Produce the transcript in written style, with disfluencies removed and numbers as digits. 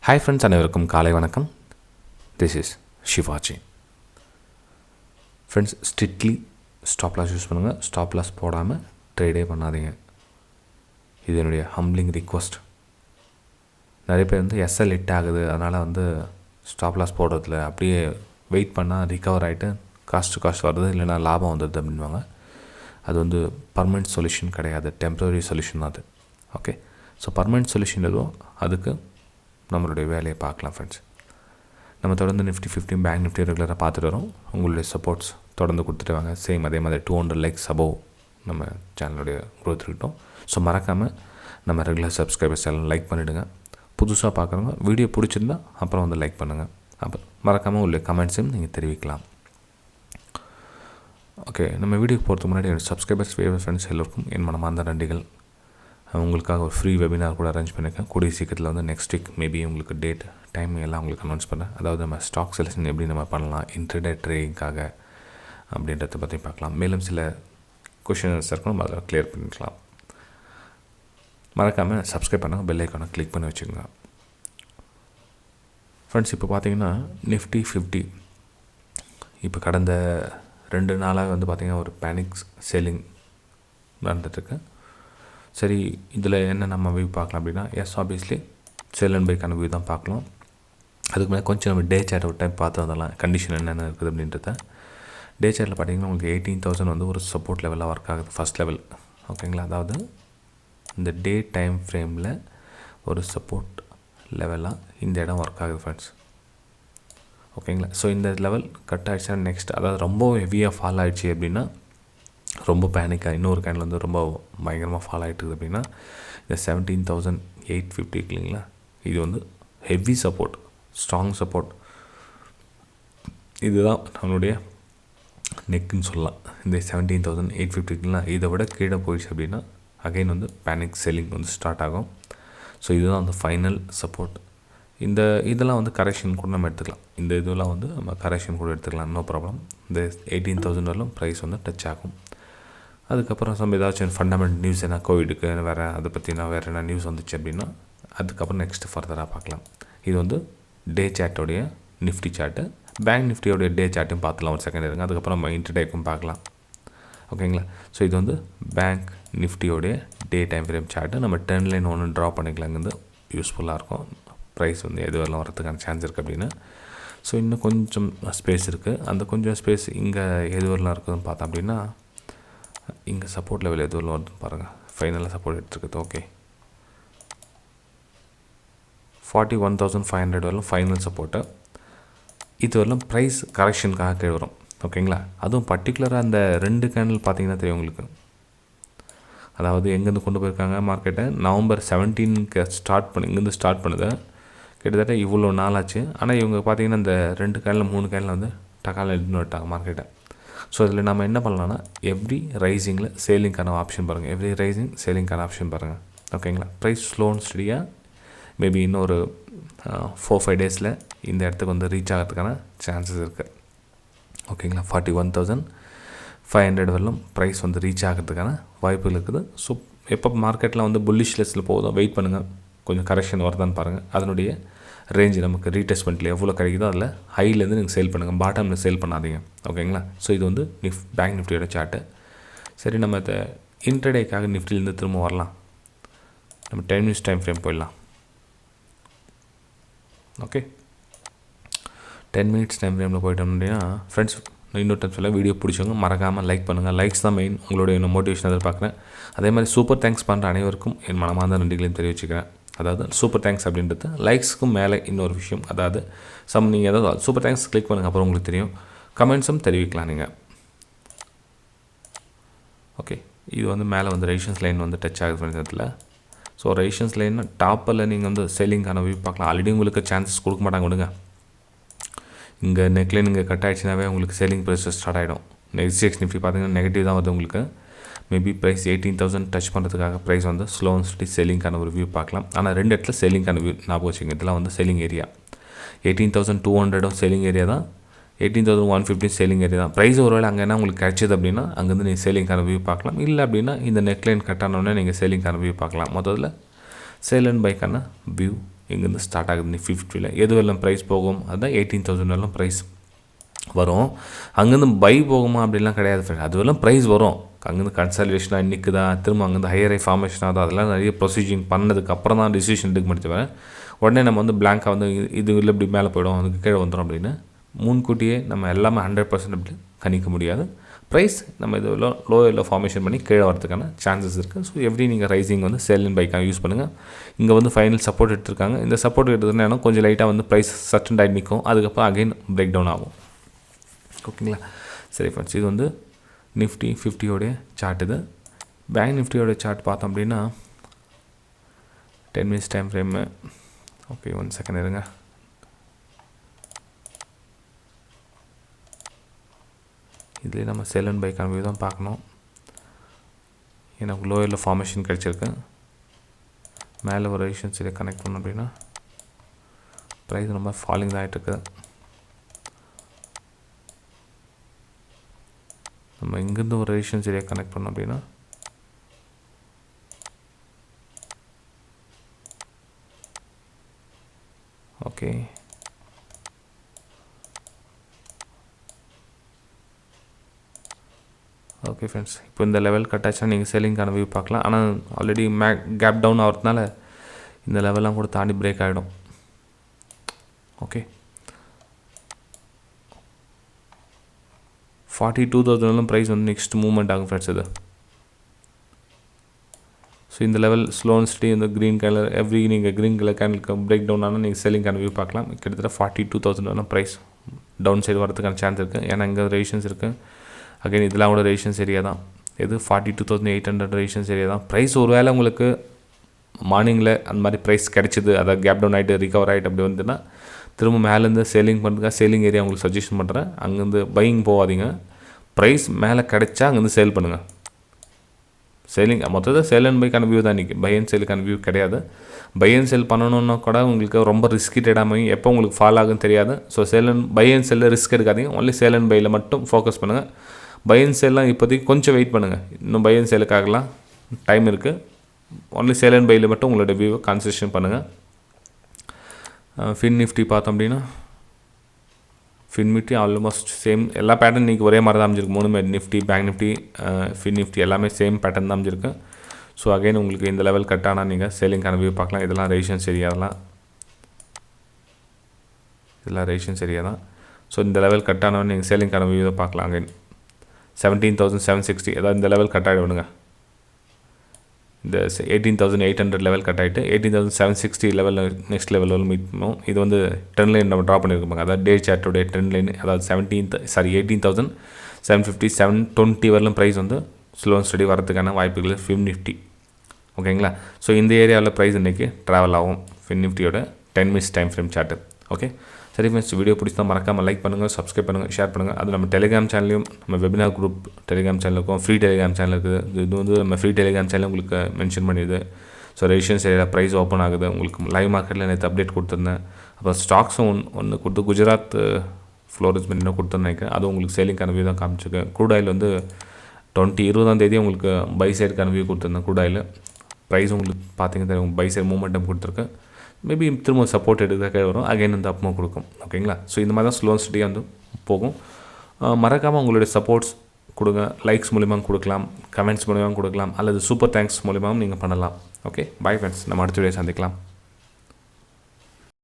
Hi friends, அனைவருக்கும் காலை வணக்கம். This is Shivaji. Friends, strictly stop loss use பண்ணுங்கள். ஸ்டாப் லாஸ் போடாமல் ட்ரேடே பண்ணாதீங்க. இது என்னுடைய ஹம்பிளிங் ரிக்வஸ்ட். நிறைய பேர் எஸ்எல் ஹிட் ஆகுது, அதனால் ஸ்டாப் லாஸ் போடுறதுல அப்படியே வெயிட் பண்ணால் ரிகவர் ஆகிட்டு காஸ்ட் வருது, இல்லைனா லாபம் வந்துடுது அப்படின்வாங்க. அது பர்மனெண்ட் சொல்யூஷன் கிடையாது, டெம்ப்ரரி சொல்யூஷன் தான் அது. ஓகே, ஸோ பர்மனெண்ட் சொல்யூஷன் எதுவும் அதுக்கு நம்மளுடைய வேலையை பார்க்கலாம். ஃப்ரெண்ட்ஸ், நம்ம தொடர்ந்து நிஃப்டி 15 பேங்க் நிஃப்டி ரெகுலராக பார்த்துட்டு வரோம். உங்களுடைய சப்போர்ட்ஸ் தொடர்ந்து கொடுத்துட்டு வாங்க. சேம் அதே மாதிரி 200 லைக்ஸ் அபோவ் நம்ம சேனலுடைய க்ரோத் இருக்கட்டும். ஸோ மறக்காமல் நம்ம ரெகுலர் சப்ஸ்கிரைபர்ஸ் எல்லாம் லைக் பண்ணிவிடுங்க. புதுசாக பார்க்குறவங்க வீடியோ பிடிச்சிருந்தா அப்புறம் லைக் பண்ணுங்கள். அப்போ மறக்காமல் உள்ள கமெண்ட்ஸையும் நீங்கள் தெரிவிக்கலாம். ஓகே, நம்ம வீடியோக்கு போகிறதுக்கு முன்னாடி என்னோடய சப்ஸ்கிரைபர்ஸ் ஃப்ரெண்ட்ஸ் எல்லோருக்கும் என் மனமார்ந்த நன்றிகள். உங்களுக்காக ஒரு ஃப்ரீ வெபினார் கூட அரேஞ்ச் பண்ணியிருக்கேன். கூடிய சீக்கிரத்தில் நெக்ஸ்ட் வீக் மேபி உங்களுக்கு டேட் டைம் எல்லாம் உங்களுக்கு அனௌன்ஸ் பண்ணேன். அதாவது நம்ம ஸ்டாக் செலெக்ஷன் எப்படி நம்ம பண்ணலாம் இன்ட்ரடே ட்ரேடிங்காக அப்படின்றத பற்றி பார்க்கலாம். மேலும் சில கொஷின்ஸ் இருக்கும், நம்ம அதை கிளியர் பண்ணிக்கலாம். மறக்காமல் சப்ஸ்கிரைப் பண்ணுங்கள், பெல் ஐக்கானை கிளிக் பண்ணி வச்சுக்கோங்க. ஃப்ரெண்ட்ஸ், இப்போ பார்த்தீங்கன்னா நிஃப்டி 50 இப்போ கடந்த 2 நாளாக பார்த்திங்கன்னா ஒரு பேனிக் செல்லிங் நடந்துட்டுருக்கு. சரி, இதில் என்ன நம்ம வியூ பார்க்கலாம் அப்படின்னா, ஆப்வியஸ்லி செல் அண்ட் பைக்கான வியூ தான் பார்க்கலாம். அதுக்கு மேலே கொஞ்சம் நம்ம டே சார்ட் ஒரு டைம் பார்த்து வந்துடலாம், கண்டிஷன் என்னென்ன இருக்குது அப்படின்றத. டே சார்ட்டில் பார்த்தீங்கன்னா உங்களுக்கு 18,000 ஒரு சப்போர்ட் லெவலாக ஒர்க் ஆகுது, ஃபஸ்ட் லெவல். ஓகேங்களா, அதாவது இந்த டே டைம் ஃப்ரேமில் ஒரு சப்போர்ட் லெவலாக இந்த இடம் ஒர்க் ஆகுது ஃப்ரெண்ட்ஸ். ஓகேங்களா, ஸோ இந்த லெவல் கட் ஆகிடுச்சுன்னா நெக்ஸ்ட், அதாவது ரொம்ப ஹெவியாக ஃபால் ஆகிடுச்சு அப்படின்னா, ரொம்ப பேனிக்காக இன்னொரு கேண்டில் ரொம்ப பயங்கரமாக ஃபால் ஆகிட்டுருக்குது அப்படின்னா, இந்த 17,850 இல்லைங்களா, இது ஹெவி சப்போர்ட், ஸ்ட்ராங் சப்போர்ட். இதுதான் நம்மளுடைய நெக்குன்னு சொல்லலாம். இந்த 17,850 இதை விட கீழே போயிடுச்சு அப்படின்னா அகைன் பேனிக் செல்லிங் ஸ்டார்ட் ஆகும். ஸோ இதுதான் ஃபைனல் சப்போர்ட். இதெல்லாம் கரெக்ஷன் கூட நம்ம எடுத்துக்கலாம். இந்த இதெல்லாம் நம்ம கரெக்ஷன் கூட எடுத்துக்கலாம், நோ ப்ராப்ளம். இந்த 18,000 வரலும் ப்ரைஸ் டச் ஆகும். அதுக்கப்புறம் ஏதாச்சும் ஃபண்டமெண்டல் நியூஸ் என்ன கோவிடுக்கு வேறு அதை பற்றினா வேறு என்ன நியூஸ் வந்துச்சு அப்படின்னா அதுக்கப்புறம் நெக்ஸ்ட்டு ஃபர்தராக பார்க்கலாம். இது டே சார்ட்டோடைய நிஃப்டி சார்ட்டு. பேங்க் நிஃப்டியோடைய டே சார்ட்டும் பார்த்துலாம், ஒரு செகண்ட் இருங்க. அதுக்கப்புறம் நம்ம இன்டர்டேக்கும் பார்க்கலாம். ஓகேங்களா, ஸோ இது பேங்க் நிஃப்டியோடைய டே டைம் ஃப்ரேம் சார்ட்டு. நம்ம 10 லைன் ஒன்று ட்ரா பண்ணிக்கலாம். இங்கே யூஸ்ஃபுல்லாக இருக்கும். ப்ரைஸ் எது வரலாம் வரதுக்கான சான்ஸ் இருக்குது அப்படின்னு. ஸோ இன்னும் கொஞ்சம் ஸ்பேஸ் இருக்குது. அந்த கொஞ்சம் ஸ்பேஸ் இங்கே எது வரலாம் இருக்குதுன்னு பார்த்தோம் அப்படின்னா, இங்கே சப்போர்ட் லெவல் எது வரலாம் வருதுன்னு பாருங்கள். ஃபைனலாக சப்போர்ட் எடுத்துருக்குது. ஓகே, 41,500 வரலாம் ஃபைனல் சப்போர்ட்டு. இது வரலாம் ப்ரைஸ் கரெக்ஷனுக்காக கீழே வரும். ஓகேங்களா, அதுவும் பர்டிகுலராக அந்த 2 கேண்டில் பார்த்தீங்கன்னா தெரியும் உங்களுக்கு. அதாவது எங்கேருந்து கொண்டு போயிருக்காங்க மார்க்கெட்டை, நவம்பர் 17க்கு இங்கேருந்து ஸ்டார்ட் பண்ணுது. கிட்டத்தட்ட இவ்வளோ நாள் ஆச்சு. ஆனால் இவங்க பார்த்தீங்கன்னா இந்த 2 கேண்டில் 3 கேண்டில் டக்கால் எடுத்துன்னு விட்டாங்க மார்க்கெட்டை. ஸோ இதில் நம்ம என்ன பண்ணலாம்னா, எவ்ரி ரைசிங்கில் சேலிங்கான ஆப்ஷன் பாருங்கள். எவ்ரி ரைசிங் சேலிங்கான ஆப்ஷன் பாருங்கள். ஓகேங்களா, ப்ரைஸ் ஸ்லோ அண்ட் ஸ்டடியாக மேபி இன்னும் ஒரு 4-5 டேஸில் இந்த இடத்துக்கு ரீச் ஆகிறதுக்கான சான்சஸ் இருக்குது. ஓகேங்களா, 41,500 வரலும் ப்ரைஸ் ரீச் ஆகிறதுக்கான வாய்ப்புகள் இருக்குது. ஸோ எப்போ மார்க்கெட்டில் புல்லிஷ் லெஸ்ஸில் போதும் வெயிட் பண்ணுங்கள், கொஞ்சம் கரெக்ஷன் வருதான்னு பாருங்கள். அதனுடைய ரேஞ்சு நமக்கு ரீடெஸ்ட்மெண்ட்டில் எவ்வளோ கிடைக்குதோ அதில் ஹைலேருந்து நீங்கள் சேல் பண்ணுங்கள், பாட்டமில் சேல் பண்ணாதீங்க. ஓகேங்களா, ஸோ இது பேங்க் நிஃப்டியோட சார்ட்டு. சரி, நம்ம இதை இன்ட்ரடேக்காக நிஃப்டிலேருந்து திரும்ப வரலாம். நம்ம 10 மினிட்ஸ் டைம் ஃப்ரேம் போயிடலாம். ஓகே, 10 மினிட்ஸ் டைம் ஃப்ரேமில் போயிட்டோம் அப்படின்னா ஃப்ரெண்ட்ஸ், இன்னொரு டைம் சொல்ல வீடியோ பிடிச்சவங்க மறக்காமல் லைக் பண்ணுங்கள். லைக்ஸ் தான் மெயின், உங்களுடைய மோட்டிவேஷன் எதிர்பார்க்குறேன். அதே மாதிரி சூப்பர் தேங்க்ஸ் பண்ணுற அனைவருக்கும் என் மனமார்ந்த நன்றிகளையும் தெரிவிச்சுக்கிறேன். அதாவது சூப்பர் தேங்க்ஸ் அப்படின்றது லைக்ஸுக்கும் மேலே இன்னொரு விஷயம். அதாவது நீங்கள் ஏதாவது சூப்பர் தேங்க்ஸ் கிளிக் பண்ணுங்கள், அப்புறம் உங்களுக்கு தெரியும். கமெண்ட்ஸும் தெரிவிக்கலாம் நீங்கள். ஓகே, இது மேலே ரெசிஸ்டன்ஸ் லைன் டச் ஆகுது ஃப்ரெண்ட்ஸ் இடத்துல. ஸோ ரெசிஸ்டன்ஸ் லைன் டாப்பில் நீங்கள் செல்லிங்கான வியூ பார்க்கலாம். ஆல்ரெடி உங்களுக்கு சான்சஸ் கொடுக்க மாட்டாங்க, கொடுங்க. இங்கே நெக்லைன் இங்கே கட் ஆகிடுச்சுனாவே உங்களுக்கு செல்லிங் ப்ரைஸ் ஸ்டார்ட் ஆகிடும். நெக்ஸ்ட் நிஃப்டி பார்த்தீங்கன்னா நெகட்டிவ் தான் வருது உங்களுக்கு. மேபி ப்ரைஸ் 18,000 டச் பண்ணுறதுக்காக ப்ரைஸ் ஸ்லோ அண்ட் ஸ்டடி செல்லிங்கான ஒரு வியூ பார்க்கலாம். ஆனால் 2 இடத்துல செல்லிங்கான வியூ ஞாபகம் வச்சுங்க. இதெல்லாம் செல்லிங் ஏரியா. 18,200 செல்லிங் ஏரியா தான், 18,150 செல்லிங் ஏரியா தான். ப்ரைஸ் ஒருவேளை அங்கே என்ன உங்களுக்கு கிடைச்சது அப்படின்னா அங்கேருந்து நீங்கள் செல்லிங்கான வியூ பார்க்கலாம். இல்லை அப்படின்னா இந்த நெக்லைன் கட் ஆனோடனே நீங்கள் செல்லிங்கான வியூ பார்க்கலாம். மொத்தத்தில் சேல் அண்ட் பைக்கான வியூ இங்கேருந்து ஸ்டார்ட் ஆகுது Nifty 50ல் எது வரலாம் ப்ரைஸ் போகும் அதுதான் 18,000 வரலாம் ப்ரைஸ் வரும். அங்கேருந்து பை போகுமா அப்படிலாம் கிடையாது ஃப்ரெண்ட். அது வரலாம் ப்ரைஸ் வரும். அங்கேருந்து கன்சல்டேஷனாக நிற்குதா திரும்ப அங்கேருந்து ஹையர் ஐ ஃபார்மேஷன் ஆகுதா அதெல்லாம் நிறைய ப்ரொசீஜிங் பண்ணதுக்கு அப்புறம் தான் டிசிஷன் எடுக்க முடியும் தவிர உடனே நம்ம வந்து பிளாங்காக வந்து இது இல்லை இப்படி மேலே போய்டும் அதுக்கு கீழே வந்துடும் அப்படின்னு முன்கூட்டியே நம்ம எல்லாமே 100% அப்படி கணிக்க முடியாது. ப்ரைஸ் நம்ம இது லோ ஃபார்மேஷன் பண்ணி கீழே வரதுக்கான சான்சஸ் இருக்குது. ஸோ எப்படி நீங்கள் ரைசிங் வந்து செல் அண்ட் பைக்காக யூஸ் பண்ணுங்கள். இங்கே வந்து ஃபைனல் சப்போர்ட் எடுத்திருக்காங்க. இந்த சப்போர்ட் எடுத்ததுன்னா கொஞ்சம் லைட்டாக வந்து ப்ரைஸ் சட்டன் ஆகி நிற்கும். அதுக்கப்புறம் அகைன் பிரேக் டவுன் ஆகும். ஓகேங்களா? சரி ஃப்ரெண்ட்ஸ், இது வந்து Nifty 50யோடைய சார்ட். இது பேங்க் நிஃப்டியோடைய சார்ட் பார்த்தோம் அப்படின்னா 10 minutes time frame. Okay, 1 second இருங்க. இதுலேயே நம்ம செல் அண்ட் பைக்கான வியூ தான் பார்க்கணும். எனக்கு லோயரில் ஃபார்மேஷன் கிடச்சிருக்கு. மேலே ஒரு ரெசிஸ்டன்ஸ் இதை கனெக்ட் பண்ணோம் அப்படின்னா ப்ரைஸ் ரொம்ப ஃபாலிங் தான் ஆகிட்டுருக்கு. நம்ம இங்கேருந்து ஒரு ரெசிஸ்டன்ஸ் ஏரியா கனெக்ட் பண்ணோம் அப்படின்னா ஓகே ஓகே ஃப்ரெண்ட்ஸ், இப்போ இந்த லெவல் கட் ஆச்சுன்னா நீங்கள் செல்லிங்கான வியூ பார்க்கலாம். ஆனால் ஆல்ரெடி கேப் டவுன் ஆகிறதுனால இந்த லெவல்லாம் கூட தாண்டி பிரேக் ஆகிடும். ஓகே, 42,000 ப்ரைஸ் வந்து நெக்ஸ்ட் மூவ்மெண்ட் ஆகும் ஃப்ரெண்ட்ஸ். இது ஸோ இந்த லெவல் ஸ்லோ அண்ட் ஸ்டடி இந்த க்ரீன் கலர் நீங்கள் க்ரீன் கலர் கேண்டிலுக்கு பிரேக் டவுன் ஆனால் நீங்கள் செல்லிங்கான வியூ பார்க்கலாம். கிட்டத்தட்ட 42,000 ப்ரைஸ் டவுன் சைடு வரதுக்கான சான்ஸ் இருக்குது. ஏன்னா இங்கே ரெசிஸ்டன்ஸ் இருக்குது. அகைன் இதெல்லாம் கூட ரெசிஸ்டன்ஸ் ஏரியா தான். இது 42,800 ரெசிஸ்டன்ஸ் ஏரியா தான். ப்ரைஸ் ஒரு வேளை உங்களுக்கு மார்னிங்கில் அந்த மாதிரி ப்ரைஸ் கிடச்சிது, அதாவது கேப் டவுன் ஆகிட்டு ரிகவர் ஆகிட்டு அப்படி வந்துன்னா திரும்ப மேலேருந்து சேலிங் பண்ணுறதுக்காக சேலிங் ஏரியா உங்களுக்கு சஜஷன் பண்ணுறேன். அங்கேருந்து பையிங் போகாதீங்க. ப்ரைஸ் மேலே கிடைச்சா அங்கேருந்து சேல் பண்ணுங்கள். சேலிங் மொத்தத்தில் சேல் அண்ட் பைக்கான வியூ தான் இன்றைக்கி. பை அண்ட் சேலுக்கான வியூ கிடையாது. பை அண்ட் சேல் பண்ணணுன்னா கூட உங்களுக்கு ரொம்ப ரிஸ்க் ட்ரேடாக எப்போ உங்களுக்கு ஃபால் ஆகுன்னு தெரியாது. ஸோ பை அண்ட் செல்லில் ரிஸ்க் எடுக்காதீங்க. ஒன்லி சேல் அண்ட் பையில் மட்டும் ஃபோக்கஸ் பண்ணுங்கள். பை அண்ட் சேல்லாம் இப்போதைக்கு கொஞ்சம் வெயிட் பண்ணுங்கள். இன்னும் பை அண்ட் சேலுக்காகலாம் டைம் இருக்குது. ஒன்லி சேல் அண்ட் பையில் மட்டும் உங்களோட வியூவை கான்சன்ட்ரேஷன் பண்ணுங்கள். ஃபின் நிஃப்டி பார்த்தோம் அப்படின்னா ஃபின் நிஃப்டி ஆல்மோஸ்ட் சேம். எல்லா பேட்டர்ன் இன்றைக்கி ஒரே மாதிரி தான் அமைஞ்சிருக்கு. மூணுமே Nifty, bank Nifty, fin Nifty எல்லாமே சேம் பேட்டர்ன் தான் அமைஞ்சிருக்கு. ஸோ அகைன் உங்களுக்கு இந்த லெவல் கட் ஆனால் நீங்கள் சேலிங்கான வியூ பார்க்கலாம். இதெல்லாம் ரெசிஸ்டன்ஸ் ஏரியா இதெல்லாம் ரெசிஸ்டன்ஸ் ஏரியா தான். ஸோ இந்த லெவல் கட் ஆனால் நீங்கள் சேலிங்கான வியூ தான் பார்க்கலாம். அகைன் 17,760 அதாவது இந்த லெவல் கட் ஆகிட விடுங்க. இந்த 18,800 லெவல் கட் ஆகிட்டு 18,760 லெவலில் நெக்ஸ்ட் லெவலில் மீட் பண்ணும். இது வந்து ட்ரெண்ட் லைன் நம்ம ட்ரா பண்ணியிருக்கோம். அதாவது டே சார்ட்டோடைய ட்ரெண்ட் லைன், அதாவது 18,750 720 வரலும் ப்ரைஸ் வந்து ஸ்லோ அண்ட் ஸ்டடி வரதுக்கான வாய்ப்புகள் ஃபின் நிஃப்டி. ஓகேங்களா? ஸோ இந்த ஏரியாவில் ப்ரைஸ் இன்றைக்கி ட்ராவல் ஆகும் ஃபின் நிஃப்டியோட 10 minutes time frame chart. Okay, சரி ஃப்ரெண்ட்ஸ், வீடியோ பிடிச்சா மறக்காமல் லைக் பண்ணுங்கள், சப்ஸ்கிரைப் பண்ணுங்கள், ஷேர் பண்ணுங்கள். அது நம்ம டெலிகிராம் சேனலையும் நம்ம வெபினார் குரூப் டெலிகிராம் சேனல் இருக்கும், ஃப்ரீ டெலிகிராம் சேனல் இருக்குது. இது வந்து நம்ம ஃப்ரீ டெலிகிராம் சேனல் உங்களுக்கு மென்ஷன் பண்ணிடுது. So resistance area price open ஆகுது. உங்களுக்கு லைவ் மார்க்கெட்டில் நேற்று அப்டேட் கொடுத்துருந்தேன். அப்புறம் ஸ்டாக்ஸும் ஒன்று கொடுத்து குஜராத் ஃப்ளோரிஸ் பண்ணி கொடுத்துன்னு நினைக்கிறேன். அது உங்களுக்கு சேலிங்கான வியூ தான் காமிச்சிருக்கேன். க்ரூட் ஆயில் வந்து 20 தேதி உங்களுக்கு பை சைடுக்கான வியூ கொடுத்துருந்தேன். க்ரூட் ஆயில் ப்ரைஸ் உங்களுக்கு பார்த்தீங்கன்னா தெரியும், பை சைடு மூமெண்டம் கொடுத்துருக்கேன். மேபி திரும்ப சப்போர்ட் எடுக்க வரும், அகைன் வந்து அப்புறமா கொடுக்கும். ஓகேங்களா? ஸோ இந்த மாதிரி தான் ஸ்லோ அண்ட் ஸ்டடியாக வந்து போகும். மறக்காமல் உங்களுடைய சப்போர்ட்ஸ் கொடுங்க. லைக்ஸ் மூலிமா கொடுக்கலாம், கமெண்ட்ஸ் மூலிமா கொடுக்கலாம், அல்லது சூப்பர் தேங்க்ஸ் மூலிமாவும் நீங்கள் பண்ணலாம். ஓகே, பை ஃப்ரெண்ட்ஸ், நம்ம அடுத்த வீடியோ சந்திக்கலாம்.